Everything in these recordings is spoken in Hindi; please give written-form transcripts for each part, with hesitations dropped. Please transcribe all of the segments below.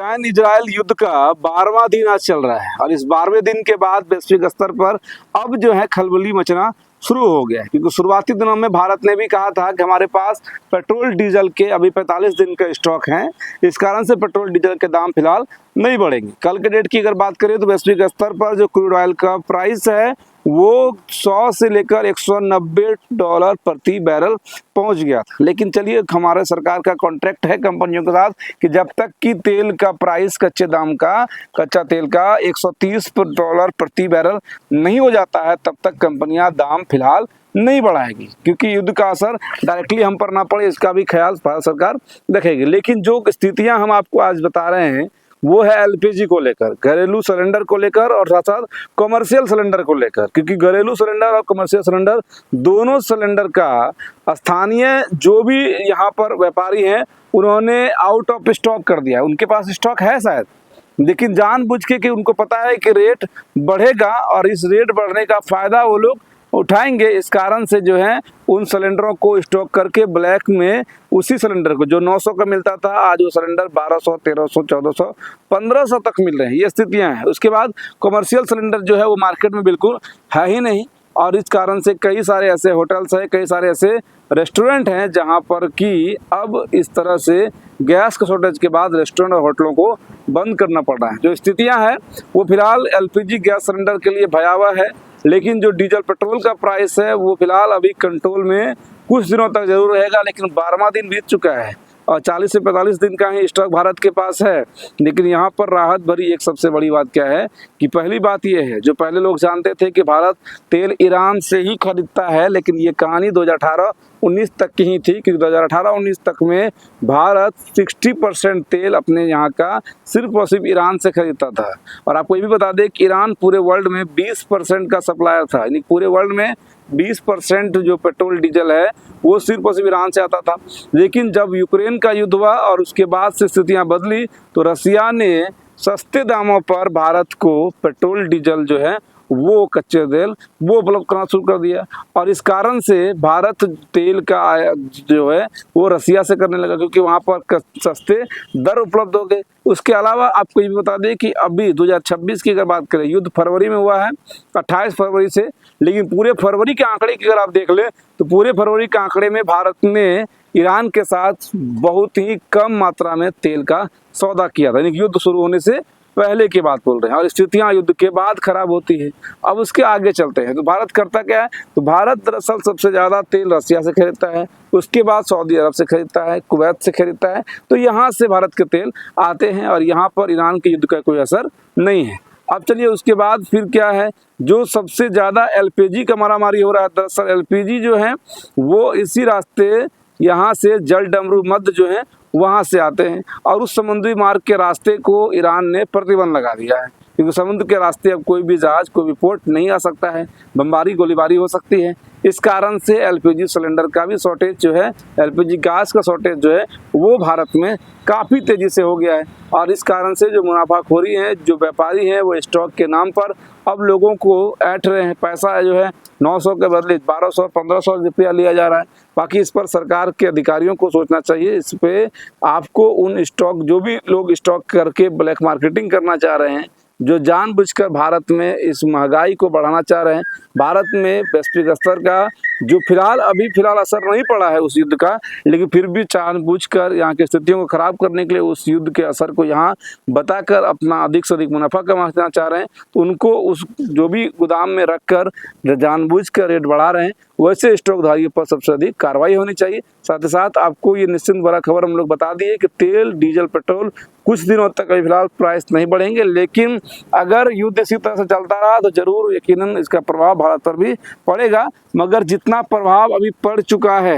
ईरान इजराइल युद्ध का 12वां दिन आज चल रहा है और इस 12वें दिन के बाद वैश्विक स्तर पर अब जो है खलबली मचना शुरू हो गया है, क्योंकि शुरुआती दिनों में भारत ने भी कहा था कि हमारे पास पेट्रोल डीजल के अभी 45 दिन का स्टॉक है। इस कारण से पेट्रोल डीजल के दाम फिलहाल नहीं बढ़ेंगे। कल के डेट की अगर बात करें तो वैश्विक स्तर पर जो क्रूड ऑयल का प्राइस है वो 100 से लेकर $190 प्रति बैरल पहुंच गया था। लेकिन चलिए, हमारे सरकार का कॉन्ट्रैक्ट है कंपनियों के साथ कि जब तक कि तेल का प्राइस कच्चा तेल का $130 प्रति बैरल नहीं हो जाता है तब तक कंपनियां दाम फिलहाल नहीं बढ़ाएगी, क्योंकि युद्ध का असर डायरेक्टली हम पर ना पड़े इसका भी ख्याल भारत सरकार रखेगी। लेकिन जो स्थितियां हम आपको आज बता रहे हैं वो है एलपीजी को लेकर, घरेलू सिलेंडर को लेकर और साथ साथ कमर्शियल सिलेंडर को लेकर, क्योंकि घरेलू सिलेंडर और कमर्शियल सिलेंडर दोनों सिलेंडर का स्थानीय जो भी यहाँ पर व्यापारी हैं उन्होंने आउट ऑफ स्टॉक कर दिया है। उनके पास स्टॉक है शायद, लेकिन जानबूझ के कि उनको पता है कि रेट बढ़ेगा और इस रेट बढ़ने का फायदा वो लोग उठाएंगे। इस कारण से जो है उन सिलेंडरों को स्टॉक करके ब्लैक में उसी सिलेंडर को जो 900 का मिलता था आज वो सिलेंडर 1200, 1300, 1400, 1500 तक मिल रहे हैं। ये स्थितियां हैं। उसके बाद कमर्शियल सिलेंडर जो है वो मार्केट में बिल्कुल है ही नहीं और इस कारण से कई सारे ऐसे होटल्स हैं, कई सारे ऐसे रेस्टोरेंट हैं जहां पर कि अब इस तरह से गैस के शॉर्टेज के बाद रेस्टोरेंट और होटलों को बंद करना पड़ रहा है। जो स्थितियां हैं वो फिलहाल एलपीजी गैस सिलेंडर के लिए भयावह है, लेकिन जो डीजल पेट्रोल का प्राइस है वो फिलहाल अभी कंट्रोल में कुछ दिनों तक जरूर रहेगा। लेकिन 12वां दिन बीत चुका है और 40 से 45 दिन का ही स्टॉक भारत के पास है। लेकिन यहाँ पर राहत भरी एक सबसे बड़ी बात क्या है कि पहली बात ये है, जो पहले लोग जानते थे कि भारत तेल ईरान से ही खरीदता है, लेकिन ये कहानी 2018-19 तक की ही थी, क्योंकि 2018-19 तक में भारत 60% तेल अपने यहाँ का सिर्फ और सिर्फ ईरान से खरीदता था। और आपको ये भी बता दें कि ईरान पूरे वर्ल्ड में 20% का सप्लायर था, यानी पूरे वर्ल्ड में 20% जो पेट्रोल डीजल है वो सिर्फ और सिर्फ ईरान से आता था। लेकिन जब यूक्रेन का युद्ध हुआ और उसके बाद से स्थितियां बदली तो रसिया ने सस्ते दामों पर भारत को पेट्रोल डीजल जो है वो कच्चे तेल वो उपलब्ध करना शुरू कर दिया और इस कारण से भारत तेल का जो है वो रसिया से करने लगा, क्योंकि वहाँ पर सस्ते दर उपलब्ध हो गए। उसके अलावा आपको ये भी बता दें कि अभी 2026 की अगर बात करें, युद्ध फरवरी में हुआ है 28 फरवरी से, लेकिन पूरे फरवरी के आंकड़े की अगर आप देख लें तो पूरे फरवरी के आंकड़े में भारत ने ईरान के साथ बहुत ही कम मात्रा में तेल का सौदा किया था, यानी युद्ध शुरू होने से पहले की बात बोल रहे हैं। और स्थितियां युद्ध के बाद खराब होती है। अब उसके आगे चलते हैं तो भारत करता क्या है, तो भारत दरअसल सबसे ज़्यादा तेल रसिया से खरीदता है, उसके बाद सऊदी अरब से खरीदता है, कुवैत से खरीदता है। तो यहाँ से भारत के तेल आते हैं और यहाँ पर ईरान के युद्ध का कोई असर नहीं है। अब चलिए उसके बाद फिर क्या है, जो सबसे ज़्यादा एलपीजी का मारामारी हो रहा है। दरअसल एलपीजी जो है वो इसी रास्ते यहाँ से जल डमरू मध्य जो है वहाँ से आते हैं और उस समुद्री मार्ग के रास्ते को ईरान ने प्रतिबंध लगा दिया है, क्योंकि समुद्र के रास्ते अब कोई भी जहाज कोई भी पोर्ट नहीं आ सकता है, बमबारी गोलीबारी हो सकती है। इस कारण से एलपीजी सिलेंडर का भी शॉर्टेज जो है, एलपीजी गैस का शॉर्टेज जो है वो भारत में काफ़ी तेज़ी से हो गया है और इस कारण से जो मुनाफाखोरी है, जो व्यापारी हैं वो स्टॉक के नाम पर अब लोगों को ऐंठ रहे हैं। पैसा जो है 900 के बदले 1200, 1500 रुपया लिया जा रहा है। बाकी इस पर सरकार के अधिकारियों को सोचना चाहिए। इस पे आपको उन स्टॉक जो भी लोग स्टॉक करके ब्लैक मार्केटिंग करना चाह रहे हैं, जो जानबूझकर भारत में इस महंगाई को बढ़ाना चाह रहे हैं, भारत में वैश्विक स्तर का जो अभी फिलहाल असर नहीं पड़ा है उस युद्ध का, लेकिन फिर भी जानबूझकर यहाँ की स्थितियों को खराब करने के लिए उस युद्ध के असर को यहाँ बताकर अपना अधिक से अधिक मुनाफा कमाना चाह रहे हैं, तो उनको उस जो भी गोदाम में रखकर जानबूझकर रेट बढ़ा रहे हैं वैसे स्टॉकधारियों पर सबसे अधिक कार्रवाई होनी चाहिए। साथ ही साथ आपको ये निश्चिंत बड़ा खबर हम लोग बता दिए कि तेल, डीजल, पेट्रोल कुछ दिनों तक अभी फिलहाल प्राइस नहीं बढ़ेंगे, लेकिन अगर युद्ध इसी तरह से चलता रहा तो जरूर यकीनन इसका प्रभाव भारत पर भी पड़ेगा। मगर जितना प्रभाव अभी पड़ चुका है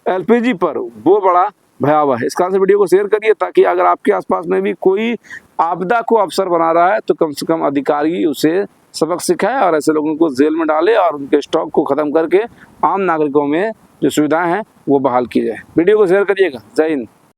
एलपीजी पर वो बड़ा भयावह है। इस कारण से वीडियो को शेयर करिए ताकि अगर आपके आसपास में भी कोई आपदा को अवसर बना रहा है तो कम से कम अधिकारी उसे सबक सिखाए और ऐसे लोगों को जेल में डाले और उनके स्टॉक को खत्म करके आम नागरिकों में जो सुविधाएं हैं वो बहाल की जाए। वीडियो को शेयर करिएगा। जय हिंद।